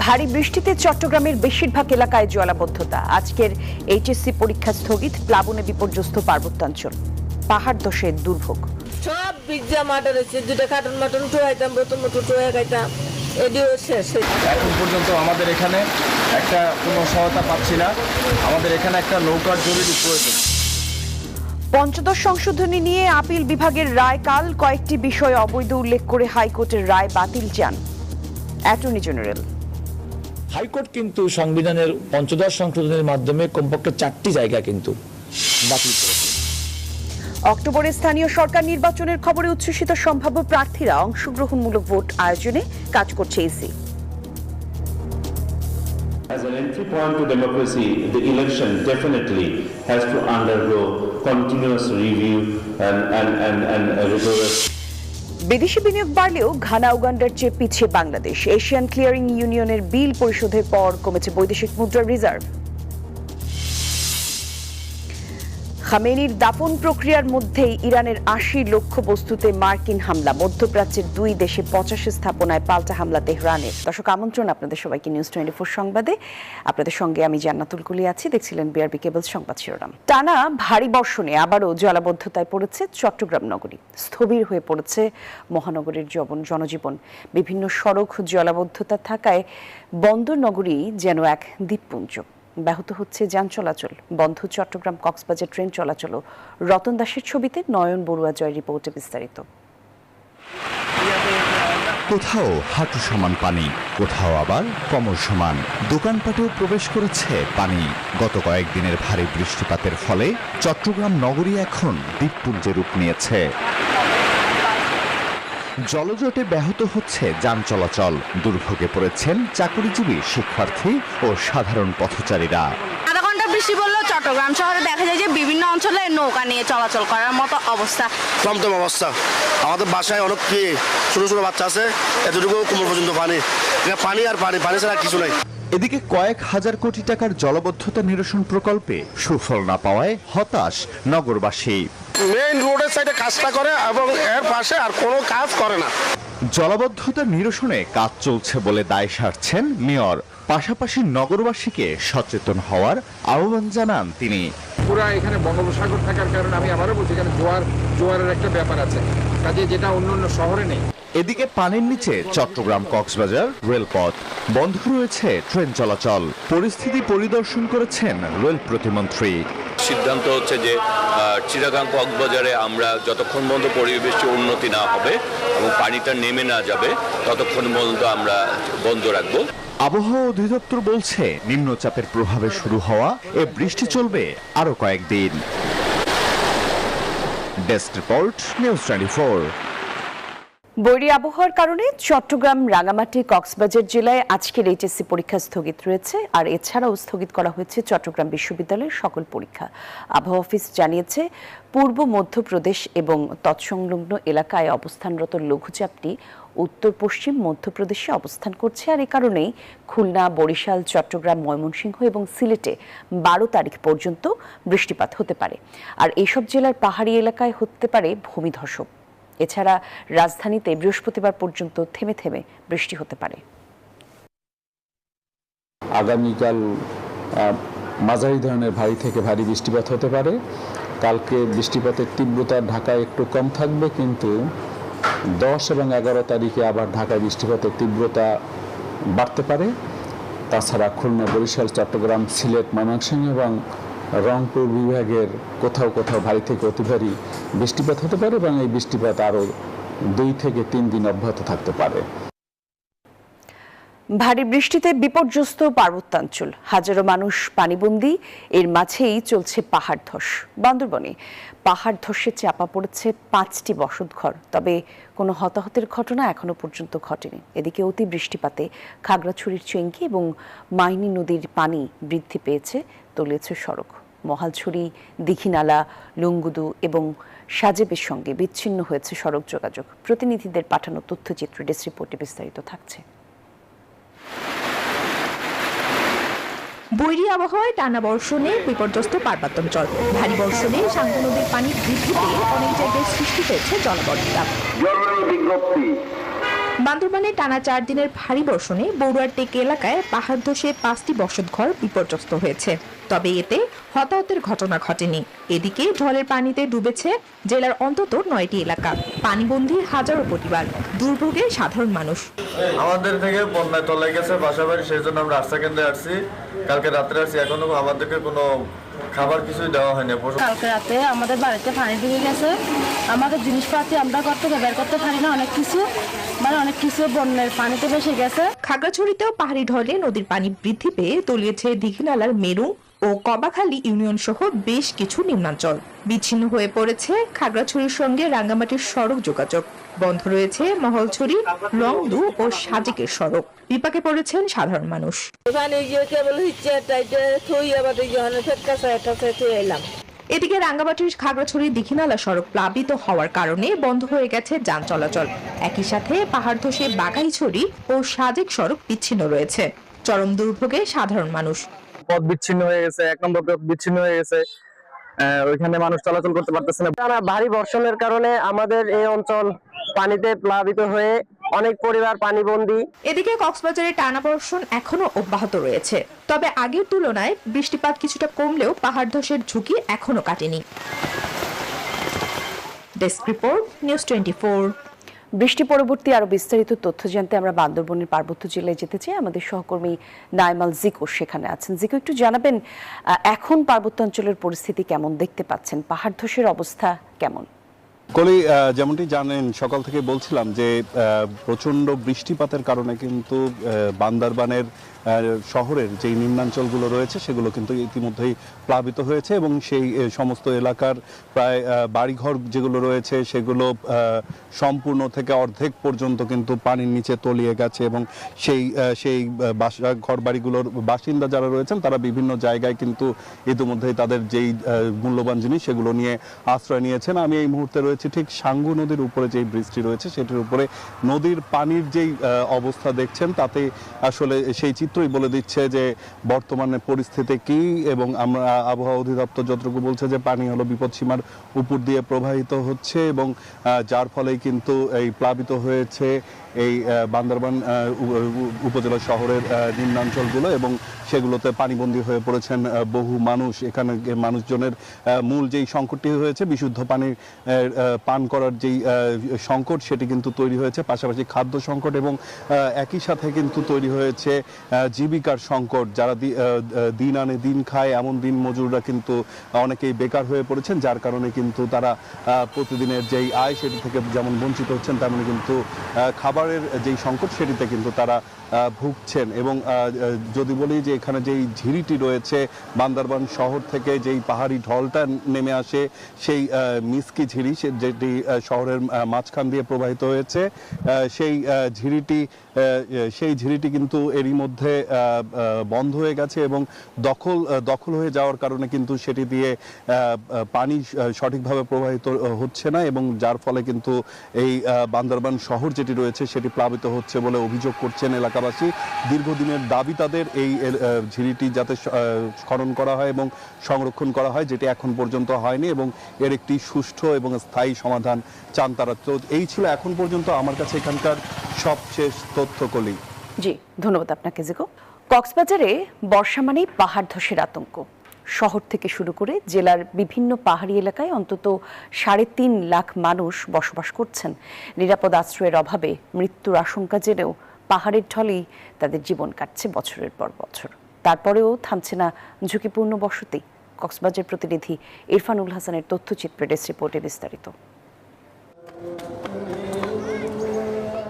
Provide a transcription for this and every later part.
ভারী বৃষ্টিতে চট্টগ্রামের বেশিরভাগ এলাকায় জলাবদ্ধতা। আজকের এইচএসসি পরীক্ষা স্থগিত। প্লাবনে বিপর্যস্ত পার্বত্যাঞ্চল, পাহাড় ধসে দুর্ভোগ। সব বিজ্জা মাঠে রয়েছে, দুটো কার্টন মাটন টোয়াইতাম, প্রথম টোয়া খাইতাম, এটিও শেষ। এখন পর্যন্ত আমাদের এখানে একটা কোনো সহায়তা পাচ্ছি না। আমাদের এখানে একটা নৌকার জরুরি প্রয়োজন। পঞ্চদশ সংশোধনী নিয়ে আপিল বিভাগের রায় কাল। কয়েকটি বিষয় অবৈধ উল্লেখ করে হাইকোর্টের রায় বাতিল চান অ্যাটর্নি জেনারেল। হাইকোর্ট কিন্তু সংবিধানের পঞ্চদশ সংশোধনের মাধ্যমে কমপক্ষে 4টি জায়গা কিন্তু বাতিল করেছে। অক্টোবরে স্থানীয় সরকার নির্বাচনের খবরে উচ্ছ্বসিত সম্ভাব্য প্রার্থীরা। অংশগ্রহণমূলক ভোট আয়োজনে কাজ করছে EC. As an entry point to democracy, the election definitely has to undergo continuous review and rigorous. বিদেশি বিনিয়োগ বাড়লেও ঘানা উগান্ডার চেয়ে পিছিয়ে বাংলাদেশ। এশিয়ান ক্লিয়ারিং ইউনিয়নের বিল পরিশোধের পর কমেছে বৈদেশিক মুদ্রার রিজার্ভ। খামেনির দাফন প্রক্রিয়ার মধ্যেই ইরানের ৮০ লক্ষ্য বস্তুতে মার্কিন হামলা। মধ্যপ্রাচ্যের ২ দেশে ৮৫ স্থাপনায় পাল্টা হামলা তেহরানের। দর্শক, আমন্ত্রণ আপনাদের সবাইকে নিউজ 24 সংবাদে। আপনাদের সঙ্গে আমি জান্নাতুল কুলি আছি। দেখছিলেন বিআরবি কেবল সংবাদ শিরোনাম। টানা ভারী বর্ষণে আবারও জলাবদ্ধতায় পড়েছে চট্টগ্রাম নগরী। স্থবির হয়ে পড়েছে মহানগরীর জনজীবন। বিভিন্ন সড়ক জলাবদ্ধতা থাকায় বন্দর নগরী যেন এক দ্বীপপুঞ্জ। ব্যাহত হচ্ছে যান চলাচল, বন্ধ চট্টগ্রাম কক্সবাজার ট্রেন চলাচল। রতন দাসের ছবিতে নয়ন বড়ুয়া জয় রিপোর্টে বিস্তারিত। কোথাও হাঁটু সমান পানি, কোথাও আবার কোমর সমান। দোকানপাটেও প্রবেশ করেছে পানি। গত কয়েকদিনের ভারী বৃষ্টিপাতের ফলে চট্টগ্রাম নগরী এখন দ্বীপপুঞ্জে রূপ নিয়েছে। জলজটে ব্যাহত হচ্ছে যান চলাচল। দুর্ভোগে পড়েছেন চাকরিজীবী, শিক্ষার্থী ও সাধারণ পথচারীরা। আধা ঘন্টা বৃষ্টি পড়লেও চট্টগ্রাম শহরে দেখা যায় যে বিভিন্ন অঞ্চলে নৌকা নিয়ে চলাচল করার মতো অবস্থা। টমটম অবস্থা। আমাদের বাসায় অনেক ছোট ছোট বাচ্চা আছে, এতটুকু কোমর পর্যন্ত পানি। পানি আর পানি, পানি ছাড়া কিছু নাই। এদিকে কয়েক হাজার কোটি টাকার জলবদ্ধতা নিরসন প্রকল্পে সুফল না পাওয়ায় হতাশ নগরবাসী। মেইন রোডের সাইডে কাজটা করে এবং এর পাশে আর কোনো কাজ করে না। জলাবদ্ধতা নিরসনে কাজ চলছে বলে দায় সারছেন মেয়র। পাশাপাশি নগরবাসীকে সচেতন হওয়ার আহ্বান জানান তিনি। পুরা এখানে বঙ্গোপসাগর থাকার কারণে আমি আবারও বলছি, এখানে জোয়ারের একটা ব্যাপার আছে, কাজে যেটা অন্য শহরে নেই। এদিকে পানির নিচে চট্টগ্রাম কক্সবাজার রেলপথ, বন্ধ রয়েছে ট্রেন চলাচল। পরিস্থিতি পরিদর্শন করেছেন রেল প্রতিমন্ত্রী। সিদ্ধান্ত হচ্ছে যে চিটাগাং কক্সবাজারে আমরা যতক্ষণ পর্যন্ত পরিবেশের উন্নতি না হবে এবং পানিটা নেমে না যাবে ততক্ষণ পর্যন্ত আমরা বন্ধ রাখবো। আবহাওয়া অধিদপ্তর বলছে নিম্নচাপের প্রভাবে শুরু হওয়া এ বৃষ্টি চলবে আরো কয়েকদিন। Desk report, news 24। বৈরী আবহাওয়ার কারণে চট্টগ্রাম, রাঙামাটি, কক্সবাজার জেলায় আজকের এইচএসসি পরীক্ষা স্থগিত রয়েছে। আর এছাড়াও স্থগিত করা হয়েছে চট্টগ্রাম বিশ্ববিদ্যালয়ের সকল পরীক্ষা। আবহাওয়া অফিস জানিয়েছে, পূর্ব মধ্যপ্রদেশ এবং তৎসংলগ্ন এলাকায় অবস্থানরত লঘুচাপটি উত্তর পশ্চিম মধ্যপ্রদেশে অবস্থান করছে। আর এ কারণেই খুলনা, বরিশাল, চট্টগ্রাম, ময়মনসিংহ এবং সিলেটে 12 তারিখ পর্যন্ত বৃষ্টিপাত হতে পারে। আর এইসব জেলার পাহাড়ি এলাকায় হতে পারে ভূমিধস। এছাড়া রাজধানীতে বৃহস্পতিবার পর্যন্ত থেমে থেমে বৃষ্টি হতে পারে। আগামীকাল মাঝারি ধরনের ভারী থেকে ভারী বৃষ্টিপাত হতে পারে। কালকে বৃষ্টিপাতের তীব্রতা ঢাকায় একটু কম থাকবে, কিন্তু 10 এবং 11 তারিখে আবার ঢাকায় বৃষ্টিপাতের তীব্রতা বাড়তে পারে। তাছাড়া খুলনা, বরিশাল, চট্টগ্রাম, সিলেট, ময়মনসিংহ এবং রংপুর বিভাগের কোথাও কোথাও ভারী থেকে অতি ভারী বৃষ্টিপাত হতে পারে এবং এই বৃষ্টিপাত আরও 2 থেকে 3 দিন অব্যাহত থাকতে পারে। ভারী বৃষ্টিতে বিপর্যস্ত পার্বত্যাঞ্চল, হাজারো মানুষ পানিবন্দী। এর মাঝেই চলছে পাহাড় ধস। বান্দরবনে পাহাড় ধসে চাপা পড়েছে 5টি বসতঘর, তবে কোনো হতাহতের ঘটনা এখনো পর্যন্ত ঘটেনি। এদিকে অতি বৃষ্টিপাতে খাগড়াছড়ির চেঙ্গি এবং মাইনী নদীর পানি বৃদ্ধি পেয়েছে, তলিয়েছে সড়ক। মহালছড়ি, দীঘিনালা, লুঙ্গুদু এবং সাজেবের সঙ্গে বিচ্ছিন্ন হয়েছে সড়ক যোগাযোগ। প্রতিনিধিদের পাঠানো তথ্যচিত্র ডেস্ক রিপোর্টে বিস্তারিত থাকছে। বৈরী আবহাওয়ায় টানা বর্ষণে বিপর্যস্ত পার্বত্যাঞ্চল। ভারী বর্ষণে সাঙ্গু নদীর পানি বৃদ্ধি পেয়ে অনেক জায়গায় সৃষ্টি হয়েছে জলাবদ্ধতা। জরুরি বিজ্ঞপ্তি, বান্দরবানে টানা 4 দিনের ভারী বর্ষণে বড়ুয়ার টেক এলাকায় পাহাড় ধসে 5টি বসতঘর বিপর্যস্ত হয়েছে। তবে এতে হতাহতের ঘটনা ঘটেনি। এদিকে ঢলের পানিতে ডুবেছে জেলার অন্তত 9টি এলাকা। পানিবন্দী হাজারো পরিবার, দুর্ভোগে সাধারণ মানুষ। আমাদের থেকে বন্যায় তলে গেছে বাসাবাড়ি, সেই জন্য আমরা আশ্রয় কেন্দ্রে আসছি। কালকে রাত্রে আসছি, এখনো আমাদেরকে কোনো খাবার কিছুই দেওয়া হয়নি। কালকে রাতে আমাদের বাড়িতে পানি ঢুকে গেছে। আমাদের জিনিসপাতি আমরা বের করতে পারি না, অনেক কিছু বন্যার পানিতে ভেসে গেছে। খাগড়াছড়িতেও পাহাড়ি ঢলে নদীর পানি বৃদ্ধি পেয়ে তলিয়েছে দীঘিনালার মেরু ও কবাখালী ইউনিয়ন সহ বেশ কিছু নিম্নাঞ্চল। বিচ্ছিন্ন হয়ে পড়েছে খাগড়াছড়ির সঙ্গে রাঙ্গামাটির সড়ক যোগাযোগ। বন্ধ রয়েছে মহলছড়ি, রংদু ও সাজেকের সড়ক। বিপাকে পড়েছেন সাধারণ মানুষ। এদিকে রাঙ্গামাটির খাগড়াছড়ি দীঘিনালা সড়ক প্লাবিত হওয়ার কারণে বন্ধ হয়ে গেছে যান চলাচল। একই সাথে পাহাড় ধসে বাঘাইছড়ি ও সাজেক সড়ক বিচ্ছিন্ন রয়েছে। চরম দুর্ভোগে সাধারণ মানুষ। পথ বিচ্ছিন্ন হয়ে গেছে, 1 নম্বর পথ বিচ্ছিন্ন হয়ে গেছে, ওইখানে মানুষ চলাচল করতে পারতেছে না। টানা ভারী বর্ষণের কারণে আমাদের এই অঞ্চল পানিতে প্লাবিত হয়ে অনেক পরিবার পানিবন্দী। এদিকে কক্সবাজারে টানা বর্ষণ এখনো অব্যাহত রয়েছে। তবে আগের তুলনায় বৃষ্টিপাত কিছুটা কমলেও পাহাড় ধসের ঝুঁকি এখনো কাটেনি। Desk report, news 24। বৃষ্টি পরবর্তী আরো বিস্তারিত তথ্য জানতে আমরা বান্দরবনের পার্বত্য জেলায় যেতে চাই। আমাদের সহকর্মী নাইমাল জিকো সেখানে আছেন। জিকো, একটু জানাবেন এখন পার্বত্য অঞ্চলের পরিস্থিতি কেমন দেখতে পাচ্ছেন? পাহাড় ধসের অবস্থা কেমন? কলি, যেমনটি জানেন সকাল থেকে বলছিলাম যে প্রচণ্ড বৃষ্টিপাতের কারণে কিন্তু বান্দরবানের শহরের যে নিম্নাঞ্চলগুলো রয়েছে সেগুলো কিন্তু ইতিমধ্যেই প্লাবিত হয়েছে এবং সেই সমস্ত এলাকার প্রায় বাড়িঘর যেগুলো রয়েছে সেগুলো সম্পূর্ণ থেকে অর্ধেক পর্যন্ত কিন্তু পানির নিচে তলিয়ে গেছে এবং সেই ঘর বাড়িগুলোর বাসিন্দা যারা রয়েছেন তারা বিভিন্ন জায়গায় কিন্তু ইতিমধ্যেই তাদের যেই মূল্যবান জিনিস সেগুলো নিয়ে আশ্রয় নিয়েছেন। আমি এই মুহূর্তে রয়েছে ঠিক সাঙ্গু নদীর উপরে যেই বৃষ্টি রয়েছে সেটির উপরে নদীর পানির যেই অবস্থা দেখছেন তাতে আসলে সেই চিত্রই বলে দিচ্ছে যে বর্তমানে পরিস্থিতি কি। এবং আমরা আবহাওয়া অধিদপ্তর যতটুকু বলছে যে পানি হলো বিপদসীমার উপর দিয়ে প্রবাহিত হচ্ছে এবং যার ফলেই কিন্তু এই প্লাবিত হয়েছে এই বান্দরবান উপজেলা শহরের নিম্নাঞ্চলগুলো এবং সেগুলোতে পানিবন্দী হয়ে পড়েছেন বহু মানুষ। এখানে মানুষজনের মূল যেই সংকটটি হয়েছে বিশুদ্ধ পানি পান করার যেই সংকট সেটি কিন্তু তৈরি হয়েছে, পাশাপাশি খাদ্য সংকট এবং একই সাথে কিন্তু তৈরি হয়েছে জীবিকার সংকট। যারা দিন আনে দিন খায় এমন দিন মজুররা কিন্তু অনেকেই বেকার হয়ে পড়েছেন, যার কারণে কিন্তু তারা প্রতিদিনের যেই আয় সেটি থেকে যেমন বঞ্চিত হচ্ছেন তেমনি কিন্তু খাবারের যেই সংকট সেটিতে কিন্তু তারা ভুগছেন। এবং যদি বলি যে এখানে যেই ঝিরিটি রয়েছে বান্দরবান শহর থেকে যেই পাহাড়ি ঢলটা নেমে আসে সেই মিসকি ঝিরি যেটি শহরের মাঝখান দিয়ে প্রবাহিত হয়েছে সেই ঝিরিটি কিন্তু এরই মধ্যে বন্ধ হয়ে গেছে এবং দখল হয়ে যাওয়ার কারণে কিন্তু সেটি দিয়ে পানি সঠিকভাবে প্রবাহিত হচ্ছে না এবং যার ফলে কিন্তু এই বান্দরবান শহর যেটি রয়েছে সেটি প্লাবিত হচ্ছে বলে অভিযোগ করছেন এলাকাবাসী। দীর্ঘদিনের দাবি তাদের এই ঝিরিটি যাতে খনন করা হয় এবং সংরক্ষণ করা হয়, যেটি এখন পর্যন্ত হয়নি এবং এর একটি সুষ্ঠু এবং স্থায়ী সমাধান চান তারা। তো এই ছিল এখন পর্যন্ত আমার কাছে এখানকার সবশেষ তথ্য। কলি, জি ধন্যবাদ আপনাকে জিকো। কক্সবাজারে বর্ষা মানেই পাহাড় ধসের আতঙ্ক। শহর থেকে শুরু করে জেলার বিভিন্ন পাহাড়ি এলাকায় অন্তত 3.5 লাখ মানুষ বসবাস করছেন। নিরাপদ আশ্রয়ের অভাবে মৃত্যুর আশঙ্কা জেনেও পাহাড়ের ঢলেই তাদের জীবন কাটছে বছরের পর বছর। তারপরেও থামছে না ঝুঁকিপূর্ণ বসতি। কক্সবাজার প্রতিনিধি ইরফানুল হাসানের তথ্যচিত্রে ডেস্ক রিপোর্টে বিস্তারিত।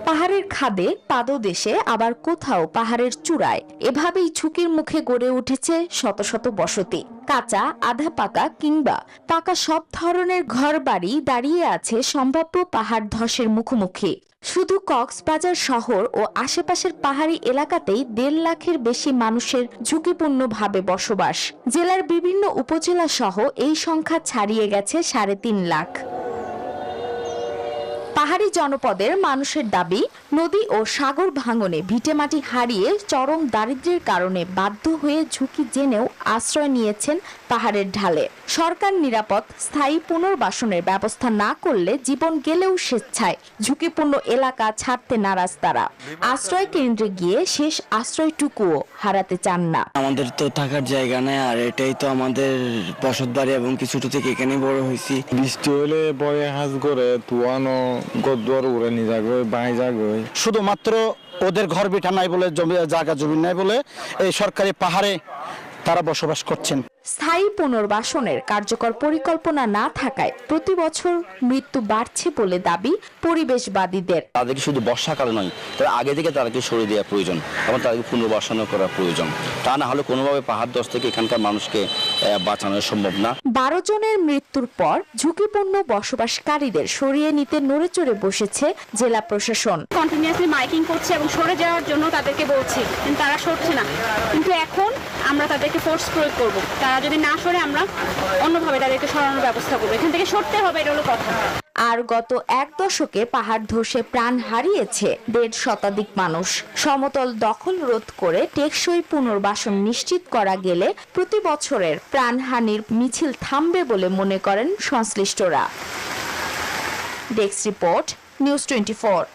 পাহাড়ের খাদে, পাদদেশে, আবার কোথাও পাহাড়ের চূড়ায় এভাবেই ঝুঁকির মুখে গড়ে উঠেছে শত শত বসতি। কাঁচা, আধা পাকা কিংবা পাকা সব ধরনের ঘরবাড়ি দাঁড়িয়ে আছে সম্ভাব্য পাহাড় ধসের মুখোমুখি। শুধু কক্সবাজার শহর ও আশেপাশের পাহাড়ি এলাকাতেই 1.5 লাখের বেশি মানুষের ঝুঁকিপূর্ণভাবে বসবাস। জেলার বিভিন্ন উপজেলা সহ এই সংখ্যা ছাড়িয়ে গেছে 3.5 লাখ। পাহাড়ি জনপদের মানুষের দাবি, নদী ও সাগর ভাঙনে ভিটেমাটি হারিয়ে চরম দারিদ্র্যের কারণে বাধ্য হয়ে ঝুঁকি জেনেও আশ্রয় নিয়েছেন পাহাড়ের ঢালে। সরকার নিরাপদ স্থায়ী পুনর্বাসনের ব্যবস্থা না করলে জীবন গেলেও স্বেচ্ছায় ঝুঁকিপূর্ণ এলাকা ছাড়তে নারাজ তারা। আশ্রয় কেন্দ্রে গিয়ে শেষ আশ্রয়টুকুও হারাতে চান না। আমাদের তো থাকার জায়গা নেই, আর এটাই তো আমাদের বসত বাড়ি এবং কিছুটা থেকে এখানে বড় হয়েছি। বৃষ্টি হলে বয়ে হাজ করে তুয়ানো গদ্দুয়ার উড়ে নিয়ে যাবে বাই যাবে। শুধুমাত্র ওদের ঘর বিঠা নাই বলে, জায়গা জমি নাই বলে এই সরকারি পাহাড়ে তারা বসবাস করছেন। স্থায়ী পুনর্বাসনের কার্যকর পরিকল্পনা না থাকায় প্রতি বছর মৃত্যু বাড়ছে বলে দাবি পরিবেশবাদীদের। তাদেরকে শুধু বর্ষাকালে নয়, তবে আগে থেকে তাদেরকে সরিয়ে দেওয়া প্রয়োজন এবং তাদেরকে পুনর্বাসন করা প্রয়োজন। তা না হলে কোনোভাবে পাহাড় ধস থেকে এখানকার মানুষকে বাঁচানো সম্ভব না। 12 জনের মৃত্যুর পর ঝুঁকিপূর্ণ বসবাসকারীদের সরিয়ে নিতে নড়েচড়ে বসেছে জেলা প্রশাসন। কন্টিনিউয়াসলি মাইকিং করছে এবং সরে যাওয়ার জন্য তাদেরকে বলছে, কিন্তু তারা সরছে না। কিন্তু এখন আমরা তাদেরকে ফোর্স প্রয়োগ করব, তারা যদি না সরে আমরা অন্যভাবে তাদেরকে সরানোর ব্যবস্থা করবো। এখান থেকে সরতে হবে, এটা হলো কথা। আর গত 1 দশকে পাহাড় ধসে প্রাণ হারিয়েছে 1.5 শতাধিক মানুষ। সমতল দখল রোধ করে টেকসই পুনর্বাসন নিশ্চিত করা গেলে প্রতি বছরের প্রাণহানির মিছিল থামবে বলে মনে করেন সংশ্লিষ্টরা। Desk report, news 24।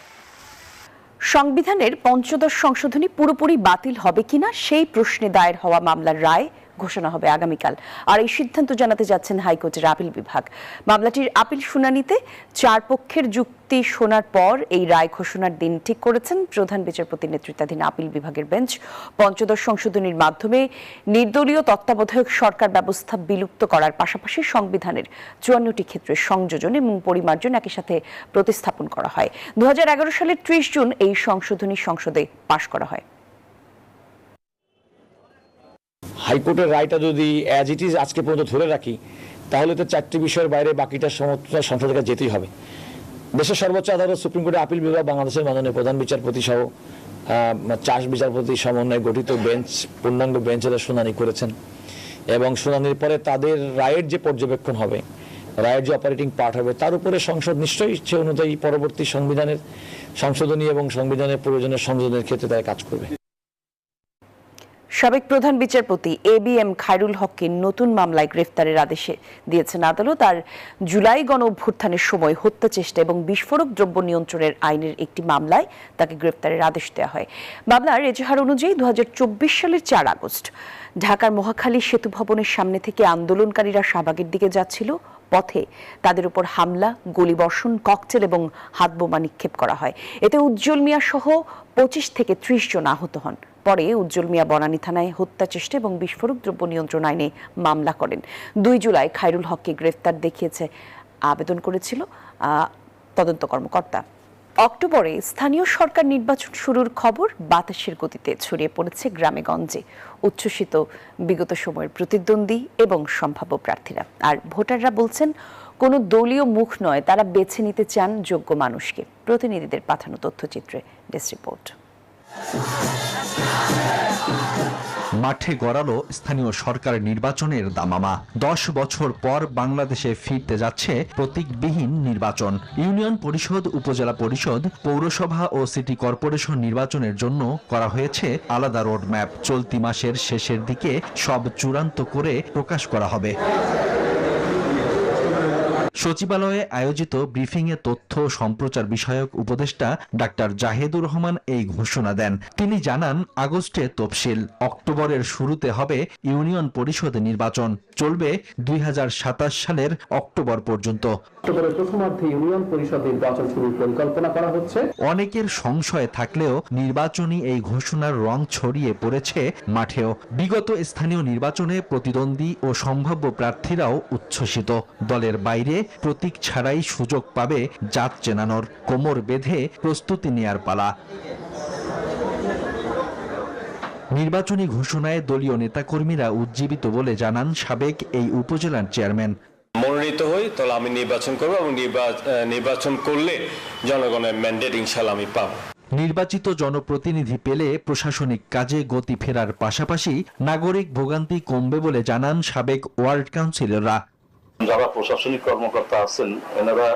সংবিধানের ৫ম সংশোধনী পুরোপুরি বাতিল হবে কিনা সেই প্রশ্নে দায়ের হওয়া মামলার রায় ঘোষণা হবে আগামীকাল। আর এই সিদ্ধান্ত জানাতে যাচ্ছেন হাইকোর্টের আপিল বিভাগ। মামলাটির আপিল শুনানিতে 4 পক্ষের যুক্তি শোনার পর এই রায় ঘোষণার দিন ঠিক করেছেন প্রধান বিচারপতির নেতৃত্বাধীন আপিল বিভাগের বেঞ্চ। ৫ম সংশোধনীর মাধ্যমে নির্দলীয় তত্ত্বাবধায়ক সরকার ব্যবস্থা বিলুপ্ত করার পাশাপাশি সংবিধানের ৫৪টি ক্ষেত্রে সংযোজন এবং পরিমার্জন একই সাথে প্রতিস্থাপন করা হয়। ২০১১ সালের ৩০ জুন এই সংশোধনী সংসদে পাশ করা হয়। হাইকোর্টের রায়টা যদি অ্যাজ ইট ইজ আজকে পর্যন্ত ধরে রাখি, তাহলে তো 4টি বিষয়ের বাইরে বাকিটা সংসদে যেতেই হবে। দেশের সর্বোচ্চ আদালত সুপ্রিম কোর্টের আপিল বিভাগ বাংলাদেশের মাননীয় প্রধান বিচারপতি সহ 4 বিচারপতি সমন্বয়ে গঠিত বেঞ্চ, পূর্ণাঙ্গ বেঞ্চ এর শুনানি করেছেন এবং শুনানির পরে তাদের রায়ের যে পর্যবেক্ষণ হবে, রায়ের যে অপারেটিং পার্ট হবে, তার উপরে সংসদ নিশ্চয়ই ইচ্ছে অনুযায়ী পরবর্তী সংবিধানের সংশোধনী এবং সংবিধানের প্রয়োজনীয় সংশোধনের ক্ষেত্রে তারা কাজ করবে। সাবেক প্রধান বিচারপতি ABM খায়রুল হককে নতুন মামলায় গ্রেফতারের আদেশ দিয়েছেন আদালত। আর জুলাই গণ অভ্যুত্থানের সময় হত্যা চেষ্টা এবং বিস্ফোরক দ্রব্য নিয়ন্ত্রণের আইনের একটি মামলায় তাকে গ্রেফতারের আদেশ দেওয়া হয়। মামলার এজাহার অনুযায়ী ২০২৪ সালের ৪ আগস্ট ঢাকার মহাখালী সেতু ভবনের সামনে থেকে আন্দোলনকারীরা শাহবাগের দিকে যাচ্ছিল। পথে তাদের উপর হামলা, গুলিবর্ষণ, ককটেল এবং হাতবোমা নিক্ষেপ করা হয়। এতে উজ্জ্বল মিয়া সহ 25 থেকে 30 জন আহত হন। পরে উজ্জ্বল মিয়া বনানী থানায় হত্যা চেষ্টা এবং বিস্ফোরক দ্রব্য নিয়ন্ত্রণ আইনে মামলা করেন। ২ জুলাই খায়রুল হককে গ্রেফতার দেখিয়েছে আবেদন করেছিল তদন্ত কর্মকর্তা। অক্টোবরে স্থানীয় সরকার নির্বাচন শুরুর খবর বাতাসের গতিতে ছড়িয়ে পড়েছে গ্রামে গঞ্জে। উচ্ছ্বসিত বিগত সময়ের প্রতিদ্বন্দ্বী এবং সম্ভাব্য প্রার্থীরা। আর ভোটাররা বলছেন কোনো দলীয় মুখ নয়, তারা বেছে নিতে চান যোগ্য মানুষকে। প্রতিনিধিদের পাঠানো তথ্যচিত্রে ডেস্ক রিপোর্ট। মাঠে গড়ালো স্থানীয় সরকার নির্বাচনের দামামা। 10 বছর পর বাংলাদেশে ফিরতে যাচ্ছে প্রতীকবিহীন নির্বাচন। ইউনিয়ন পরিষদ, উপজেলা পরিষদ, পৌরসভা ও সিটি কর্পোরেশন নির্বাচনের জন্য করা হয়েছে আলাদা রোডম্যাপ। চলতি মাসের শেষের দিকে সব চূড়ান্ত করে প্রকাশ করা হবে। সচিবালয়ে আয়োজিত ব্রিফিংয়ে তথ্য সম্প্রচার বিষয়ক উপদেষ্টা ডাক্তার জাহেদুর রহমান এই ঘোষণা দেন। তিনি জানান, আগস্টে তফসিল, অক্টোবরের শুরুতে হবে ইউনিয়ন পরিষদ নির্বাচন, চলবে 2027 সালের অক্টোবর পর্যন্ত। অক্টোবরের প্রথমার্ধে ইউনিয়ন পরিষদ নির্বাচন শুরুর পরিকল্পনা করা হচ্ছে। অনেকের সংশয় থাকলেও নির্বাচনী এই ঘোষণার রং ছড়িয়ে পড়েছে মাঠেও। বিগত স্থানীয় নির্বাচনে প্রতিদ্বন্দ্বী ও সম্ভাব্য প্রার্থীরাও উচ্ছ্বসিত। দলের বাইরে প্রতীক ছাড়াই সুযোগ পাবে জাত চেনানোর। কোমর বেঁধে প্রস্তুতি নেয়ার পালা। নির্বাচনী ঘোষণায় দলীয় নেতাকর্মীরা উজ্জীবিত বলে জানান সাবেক এই উপজেলার চেয়ারম্যান। মনোনীত হই তাহলে আমি নির্বাচন করব এবং নির্বাচন করলে জনগণের ম্যান্ডেট ইনশাআল্লাহ আমি পাব। নির্বাচিত জনপ্রতিনিধি পেলে প্রশাসনিক কাজে গতি ফেরার পাশাপাশি নাগরিক ভোগান্তি কমবে বলে জানান সাবেক ওয়ার্ড কাউন্সিলররা। যারা প্রশাসনিক কর্মকর্তা আছেন এনারা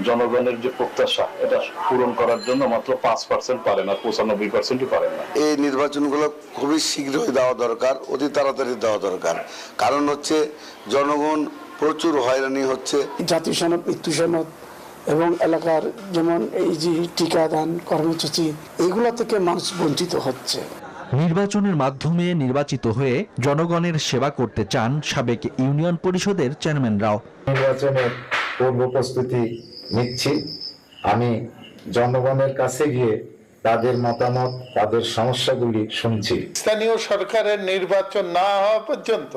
জনগণের যে প্রত্যাশা এটা পূরণ করার জন্য মাত্র 5% পারেন, আর 95%ই পারেন না। এই নির্বাচনগুলো খুবই শীঘ্রই দেওয়া দরকার, অতি তাড়াতাড়ি দেওয়া দরকার। কারণ হচ্ছে জনগণ প্রচুর হয়রানি হচ্ছে। জাতীয় সনদ, মৃত্যু সনদ এবং এলাকার যেমন এই যে টিকাদান কর্মসূচি, এগুলো থেকে মানুষ বঞ্চিত হচ্ছে। নির্বাচনের মাধ্যমে নির্বাচিত হয়ে জনগণের সেবা করতে চান সাবেক ইউনিয়ন পরিষদের চেয়ারম্যানরাও। নির্বাচনের পূর্ব প্রস্তুতি নিচ্ছি, আমি জনগণের কাছে গিয়ে তাদের মতামত, তাদের সমস্যাগুলি শুনছি। স্থানীয় সরকারের নির্বাচন না হওয়া পর্যন্ত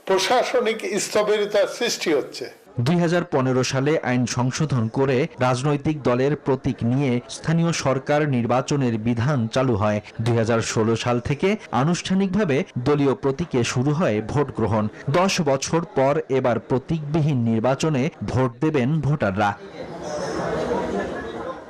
প্রশাসনিক স্থবিরতার সৃষ্টি হচ্ছে। 2015 সালে আইন সংশোধন করে রাজনৈতিক দলের প্রতীক নিয়ে স্থানীয় সরকার নির্বাচনের বিধান চালু হয়। 2016 সাল থেকে আনুষ্ঠানিকভাবে দলীয় প্রতীকে শুরু হয় ভোট গ্রহণ। 10 বছর পর এবার প্রতীকবিহীন নির্বাচনে ভোট দেবেন ভোটাররা।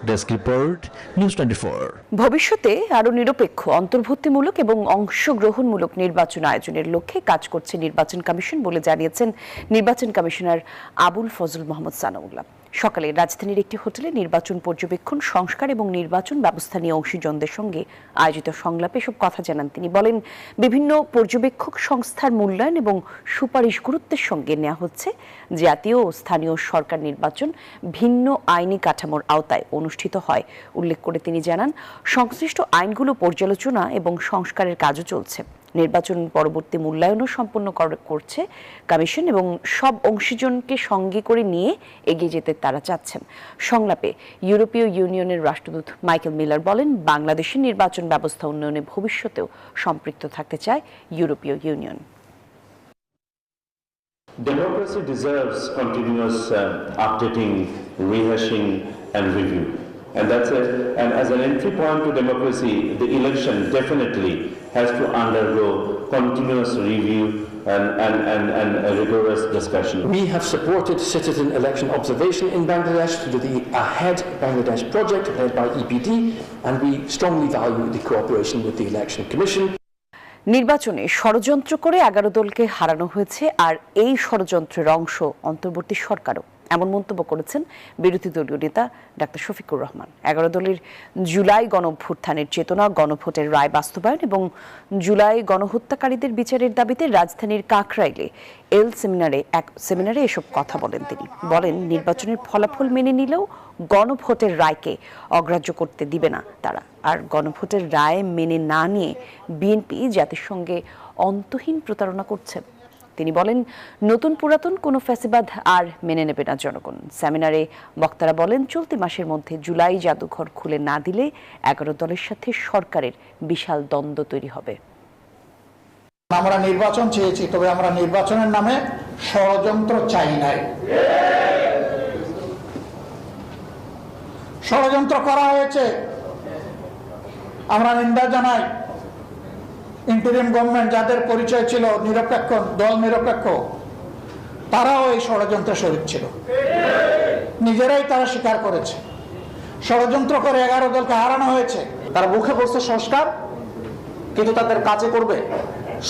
Desk report, news 24। ভবিষ্যতে আরো নিরপেক্ষ, অন্তর্ভুক্তিমূলক এবং অংশগ্রহণমূলক নির্বাচন আয়োজনের লক্ষ্যে কাজ করছে নির্বাচন কমিশন বলে জানিয়েছেন নির্বাচন কমিশনার আবুল ফজল মোহাম্মদ সানাউল্লাহ। সকালে রাজধানীর একটি হোটেলে নির্বাচন পর্যবেক্ষণ, সংস্কার এবং নির্বাচন ব্যবস্থা নিয়ে অংশীজনদের সঙ্গে আয়োজিত সংলাপে এসব কথা জানান তিনি। বলেন, বিভিন্ন পর্যবেক্ষক সংস্থার মূল্যায়ন এবং সুপারিশ গুরুত্বের সঙ্গে নেওয়া হচ্ছে। জাতীয় ও স্থানীয় সরকার নির্বাচন ভিন্ন আইনি কাঠামোর আওতায় অনুষ্ঠিত হয় উল্লেখ করে তিনি জানান, সংশ্লিষ্ট আইনগুলো পর্যালোচনা এবং সংস্কারের কাজও চলছে। নির্বাচন পরবর্তী মূল্যায়নও সম্পন্ন করছে কমিশন এবং সব অংশীজনকে সঙ্গে করে নিয়ে এগিয়ে যেতে তারা চাচ্ছেন। সংলাপে ইউরোপীয় ইউনিয়নের রাষ্ট্রদূত মাইকেল মিলার বলেন, বাংলাদেশের নির্বাচন ব্যবস্থা উন্নয়নে ভবিষ্যতেও সম্পৃক্ত থাকতে চায় ইউরোপীয় union. Democracy deserves continuous updating, rehashing, and review. And that's it. And as an entry point to democracy, the election definitely has to undergo continuous review and a rigorous discussion. We have supported citizen election observation in Bangladesh through the AHEAD Bangladesh project led by EPD, and we strongly value the cooperation with the Election Commission. নির্বাচনে ষড়যন্ত্র করে 11 দলকে হারানো হয়েছে, আর এই ষড়যন্ত্রের অংশ অন্তর্বর্তী সরকারও, এমন মন্তব্য করেছেন বিরোধী দলীয় নেতা ডাক্তার শফিকুর রহমান। 11 দলের জুলাই গণঅভ্যুত্থানের চেতনা, গণভোটের রায় বাস্তবায়ন এবং জুলাই গণহত্যাকারীদের বিচারের দাবিতে রাজধানীর কাকরাইলে সেমিনারে এসব কথা বলেন তিনি। বলেন, নির্বাচনের ফলাফল মেনে নিলেও গণভোটের রায়কে অগ্রাহ্য করতে দিবে না তারা। আর গণভোটের রায় মেনে না নিয়ে বিএনপি জাতির সঙ্গে অন্তহীন প্রতারণা করছে। তিনি বলেন, নতুন পুরাতন কোনো ফ্যাসিবাদ আর মেনে নেবে না জনগণ। সেমিনারে বক্তারা বলেন, চলতি মাসের মধ্যে জুলাই জাদুঘর খুলে না দিলে 11 দলের সাথে সরকারের বিশাল দ্বন্দ্ব তৈরি হবে। আমরা নির্বাচন চেয়েছি, তবে আমরা নির্বাচনের নামে ষড়যন্ত্র চাই নাই। ষড়যন্ত্র করা হয়েছে, আমরা নিন্দা জানাই। ইন্টারিম গভর্নমেন্ট যাদের পরিচয় ছিল নিরপেক্ষ, দল নিরপেক্ষ, তারাও এই ষড়যন্ত্রে শরীক ছিল, নিজেরাই তারা স্বীকার করেছে। ষড়যন্ত্র করে 11 দলকে হারানো হয়েছে। তারা মুখে বলছে সংস্কার, কিন্তু তাদের কাজে করবে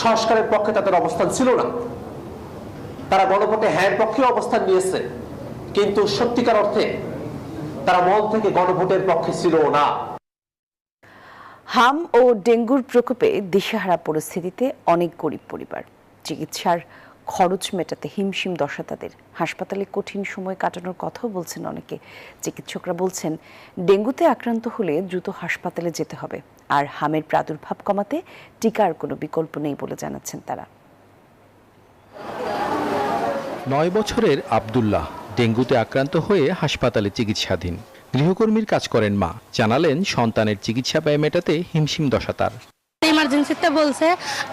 সংস্কারের পক্ষে তাদের অবস্থান ছিল না। তারা গণভোটে হ্যাঁ পক্ষে অবস্থান নিয়েছে, কিন্তু সত্যিকার অর্থে তারা মন থেকে গণভোটের পক্ষে ছিল না। হাম ও ডেঙ্গুর প্রকোপে দিশেহারা পরিস্থিতিতে অনেক গরিব পরিবার, চিকিৎসার খরচ মেটাতে হিমশিম দশা তাদের। হাসপাতালে কঠিন সময় কাটানোর কথাও বলছেন অনেকে। চিকিৎসকরা বলছেন, ডেঙ্গুতে আক্রান্ত হলে দ্রুত হাসপাতালে যেতে হবে, আর হামের প্রাদুর্ভাব কমাতে টিকার কোনো বিকল্প নেই বলে জানাচ্ছেন তারা। 9 বছরের আব্দুল্লাহ ডেঙ্গুতে আক্রান্ত হয়ে হাসপাতালে চিকিৎসাধীন। গৃহকর্মীর কাজ করেন মা, জানালেন সন্তানের চিকিৎসা ব্যয় মেটাতে হিমশিম দশা তার। ইমার্জেন্সিতে বলছে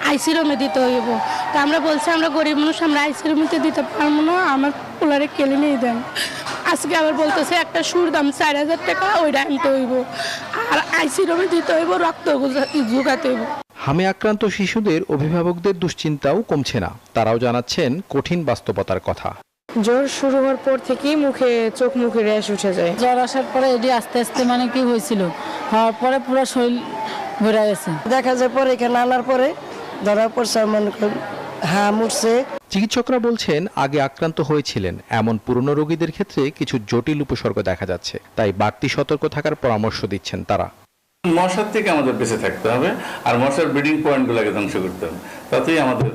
আইসি রুমে দিতে হইব, তো আমরা বলছি আমরা গরিব মানুষ, আমরা আইসি রুমে দিতে পারবো না, আমার পোলারে কেলে নিয়ে দেন। আজকে আবার বলতেছে একটা সুর দাম 4000 টাকা, ওইটা আনতে হইব, আর আইসি রুমে দিতে হইব, রক্ত জোগাতে হইব। হামে আক্রান্ত শিশুদের অভিভাবকদের দুশ্চিন্তাও কমছে না, তারাও জানাচ্ছেন কঠিন বাস্তবতার কথা। জ্বর শুরু হওয়ার পর থেকেই চোখ মুখে র্যাশ উঠে যায়। জ্বর আসার পরে এটি আস্তে আস্তে কি হয়েছিল, হওয়ার পরে পুরো শরীর ঘুরে গেছে। দেখা যায় পরে এখানে আনার পরে ধরা পড়ছে, মনে করেন হাম উঠছে। চিকিৎসকরা বলছেন আগে আক্রান্ত হয়েছিলেন এমন পুরনো রোগীদের ক্ষেত্রে কিছু জটিল উপসর্গ দেখা যাচ্ছে, তাই বাড়তি সতর্ক থাকার পরামর্শ দিচ্ছেন তারা। মশার থেকে আমাদের বেঁচে থাকতে হবে আর মশার ব্রিডিং পয়েন্টগুলোকে ধ্বংস করতে হবে, তাতেই আমাদের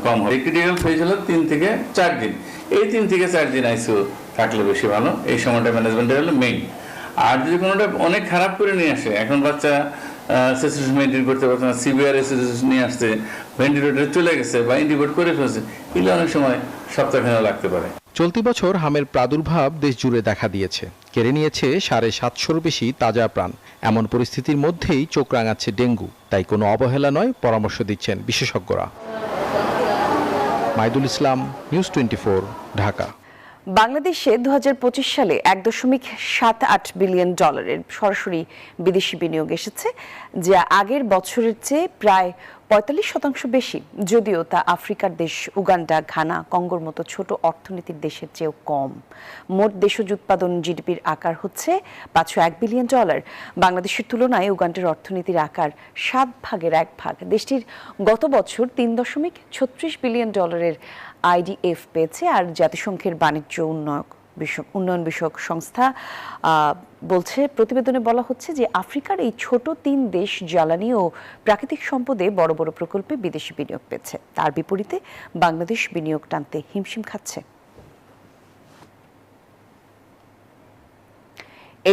কম হবে। ক্রিটিক্যাল ফেজ হলো 3 থেকে 4 দিন, এই 3 থেকে 4 দিন আইসিইউ থাকলে বেশি ভালো। এই সময়টা ম্যানেজমেন্টের হলো মেইন। আর যদি কোনোটা অনেক খারাপ করে নিয়ে আসে, এখন বাচ্চা সিচুয়েশন মেনটেন করতে পারছে না, সিভিয়ার সিচুয়েশন নিয়ে আসছে, ভেন্টিলেটরে চলে গেছে বা ইন্টিগ্রেট করে ফেলছে, এগুলো অনেক সময় সপ্তাহখানেক লাগতে পারে। চলতি বছর হামের প্রাদুর্ভাব দেশ জুড়ে দেখা দিয়েছে, কেড়ে নিয়েছে 750-র বেশি তাজা প্রাণ। এমন পরিস্থিতির মধ্যেই চোখ রাঙাচ্ছে ডেঙ্গু, তাই কোনো অবহেলা নয়, পরামর্শ দিচ্ছেন বিশেষজ্ঞরা। মাইদুল ইসলাম, নিউজ 24, ঢাকা। বাংলাদেশে 2025 সালে $1.78 বিলিয়ন সরাসরি বিদেশি বিনিয়োগ এসেছে, যা আগের বছরের চেয়ে প্রায় 45% বেশি। যদিও তা আফ্রিকার দেশ উগান্ডা, ঘানা, কঙ্গোর মতো ছোট অর্থনীতির দেশের চেয়েও কম। মোট দেশজ উৎপাদন জিডিপির আকার হচ্ছে $501 বিলিয়ন। বাংলাদেশের তুলনায় উগান্ডার অর্থনীতির আকার 1/7 ভাগের 1 ভাগ। দেশটির গত বছর $3.36 বিলিয়ন আইডিএফ পেয়েছে। আর জাতিসংঘের বাণিজ্য উন্নয়ন বিষয়ক সংস্থা বলছে, প্রতিবেদনে বলা হচ্ছে যে আফ্রিকার এই ছোট 3 দেশ জ্বালানি ও প্রাকৃতিক সম্পদে বড় বড় প্রকল্পে বিদেশি বিনিয়োগ পেয়েছে। তার বিপরীতে বাংলাদেশ বিনিয়োগ টানতে হিমশিম খাচ্ছে।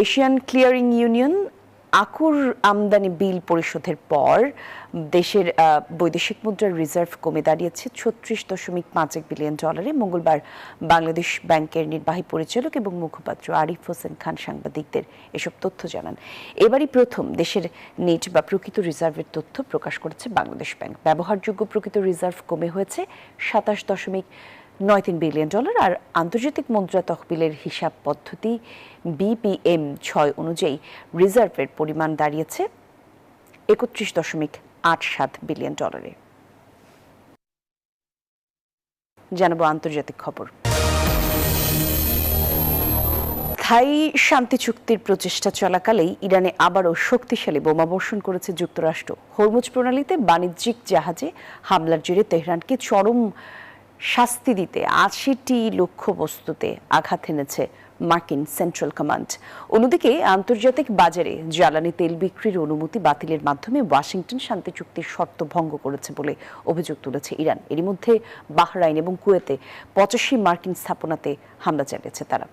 এশিয়ান ক্লিয়ারিং ইউনিয়ন আকুর আমদানি বিল পরিশোধের পর দেশের বৈদেশিক মুদ্রার রিজার্ভ কমে দাঁড়িয়েছে $36.51 বিলিয়ন। মঙ্গলবার বাংলাদেশ ব্যাংকের নির্বাহী পরিচালক এবং মুখপাত্র আরিফ হোসেন খান সাংবাদিকদের এসব তথ্য জানান। এবারই প্রথম দেশের নেট বা প্রকৃত রিজার্ভের তথ্য প্রকাশ করেছে বাংলাদেশ ব্যাংক। ব্যবহারযোগ্য প্রকৃত রিজার্ভ কমে হয়েছে $27.93 বিলিয়ন। আর আন্তর্জাতিক মুদ্রা তহবিলের হিসাব পদ্ধতি BPM-6 অনুযায়ী রিজার্ভের পরিমাণ দাঁড়িয়েছে $31.87 বিলিয়ন। জানাবো আন্তর্জাতিক খবর। স্থায়ী শান্তি চুক্তির প্রচেষ্টা চলাকালেই ইরানে আবারও শক্তিশালী বোমাবর্ষণ করেছে যুক্তরাষ্ট্র। হরমুজ প্রণালীতে বাণিজ্যিক জাহাজে হামলার জেরে তেহরানকে চরম শাস্তি দিতে 80টি লক্ষ্যবস্তুতে আঘাত এনেছে মার্কিন সেন্ট্রাল কমান্ড। অন্যদিকে আন্তর্জাতিক বাজারে জ্বালানি তেল বিক্রির অনুমতি বাতিলের মাধ্যমে ওয়াশিংটন শান্তি চুক্তির শর্ত ভঙ্গ করেছে বলে অভিযোগ তুলেছে ইরান। এরই মধ্যে বাহরাইন এবং কুয়েতে 85 মার্কিন স্থাপনাতে হামলা চালিয়েছে তারা।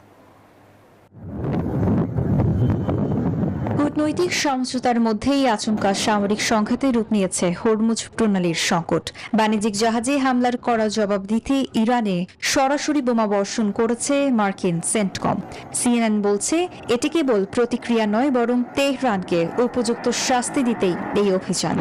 কূটনৈতিক সমঝোতার মধ্যেই আচমকা সামরিক সংঘাতে রূপ নিয়েছে হরমুজ প্রণালীর সংকট। বাণিজ্যিক জাহাজে হামলার কড়া জবাব দিতে ইরানে সরাসরি বোমা বর্ষণ করেছে মার্কিন সেন্টকম। CNN বলছে, এটি কেবল প্রতিক্রিয়া নয়, বরং তেহরানকে উপযুক্ত শাস্তি দিতেই এই অভিযান।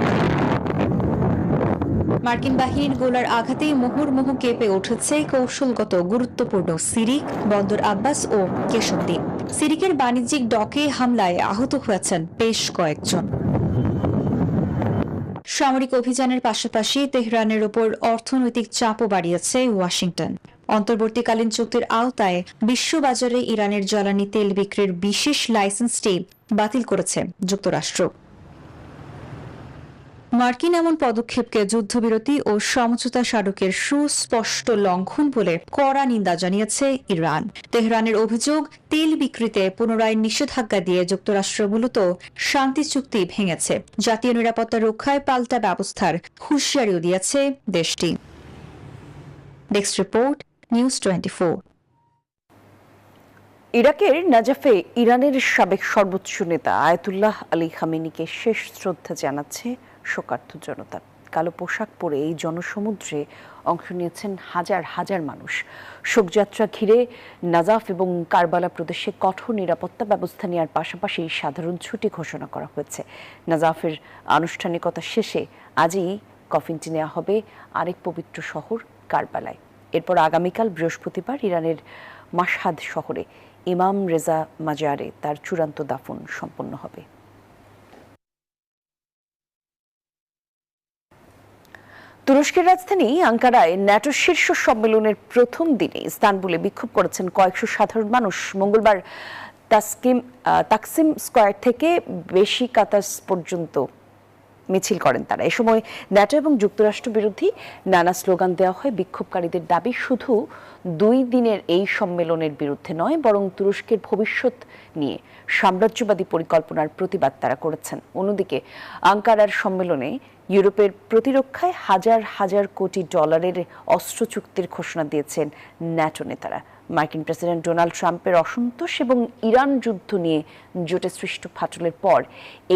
মার্কিন বাহিনীর গোলার আঘাতেই মুহুর্মুহু কেঁপে উঠেছে কৌশলগত গুরুত্বপূর্ণ সিরিক, বন্দর আব্বাস ও কেশবদ্বী। সিরিকের বাণিজ্যিক ডকে হামলায় আহত হয়েছেন বেশ কয়েকজন। সামরিক অভিযানের পাশাপাশি তেহরানের ওপর অর্থনৈতিক চাপও বাড়িয়েছে ওয়াশিংটন। অন্তর্বর্তীকালীন চুক্তির আওতায় বিশ্ববাজারে ইরানের জ্বালানি তেল বিক্রির বিশেষ লাইসেন্সটি বাতিল করেছে যুক্তরাষ্ট্র। মার্কিন এমন পদক্ষেপকে যুদ্ধবিরতি ও সমঝোতা স্মারকের সুস্পষ্ট লঙ্ঘন বলে কড়া নিন্দা জানিয়েছে ইরান। তেহরানের অভিযোগ, তেল বিক্রিতে পুনরায় নিষেধাজ্ঞা দিয়ে যুক্তরাষ্ট্র মূলত শান্তি চুক্তি ভেঙেছে। জাতীয় নিরাপত্তা রক্ষায় পাল্টা ব্যবস্থার হুঁশিয়ারিও দিয়েছে দেশটি। Desk report, news 24। ইরাকের নাজাফে ইরানের সাবেক সর্বোচ্চ নেতা আয়াতুল্লাহ আলী খামেনিকে শেষ শ্রদ্ধা জানাচ্ছে শোকার্ত জনতা। কালো পোশাক পরে এই জনসমুদ্রে অংশ নিয়েছেন হাজার হাজার মানুষ। শোকযাত্রা ঘিরে নাজাফ এবং কারবালা প্রদেশে কঠোর নিরাপত্তা ব্যবস্থা নেওয়ার পাশাপাশি সাধারণ ছুটি ঘোষণা করা হয়েছে। নাজাফের আনুষ্ঠানিকতা শেষে আজই কফিনটি নেওয়া হবে আরেক পবিত্র শহর কারবালায়। এরপর আগামীকাল বৃহস্পতিবার ইরানের মাশহাদ শহরে ইমাম রেজা মাজারে তার চূড়ান্ত দাফন সম্পন্ন হবে। তুরস্কের রাজধানী আঙ্কারায় ন্যাটো শীর্ষ সম্মেলনের প্রথম দিনে ইস্তানবুলে বিক্ষোভ করেছেন কয়েকশো সাধারণ মানুষ। মঙ্গলবার তাকসিম স্কয়ার থেকে বেশিকাতাস পর্যন্ত মিছিল করেন তারা। এ সময় ন্যাটো এবং যুক্তরাষ্ট্র বিরোধী নানা স্লোগান দেওয়া হয়। বিক্ষোভকারীদের দাবি শুধু 2 দিনের এই সম্মেলনের বিরুদ্ধে নয়, বরং তুরস্কের ভবিষ্যৎ নিয়ে সাম্রাজ্যবাদী পরিকল্পনার প্রতিবাদ তারা করেছেন। অন্যদিকে আঙ্কারার সম্মেলনে ইউরোপের প্রতিরক্ষায় হাজার হাজার কোটি ডলারের অস্ত্র চুক্তির ঘোষণা দিয়েছেন ন্যাটো নেতারা। মার্কিন প্রেসিডেন্ট ডোনাল্ড ট্রাম্পের অসন্তোষ এবং ইরান যুদ্ধ নিয়ে জোটে সৃষ্ট ফাটলের পর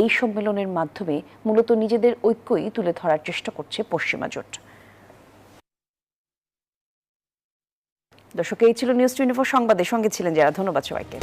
এই সম্মেলনের মাধ্যমে মূলত নিজেদের ঐক্যই তুলে ধরার চেষ্টা করছে পশ্চিমা জোট। দর্শক, এই ছিল নিউজ 24 সংবাদের সঙ্গে ছিলেন যারা। ধন্যবাদ সবাইকে।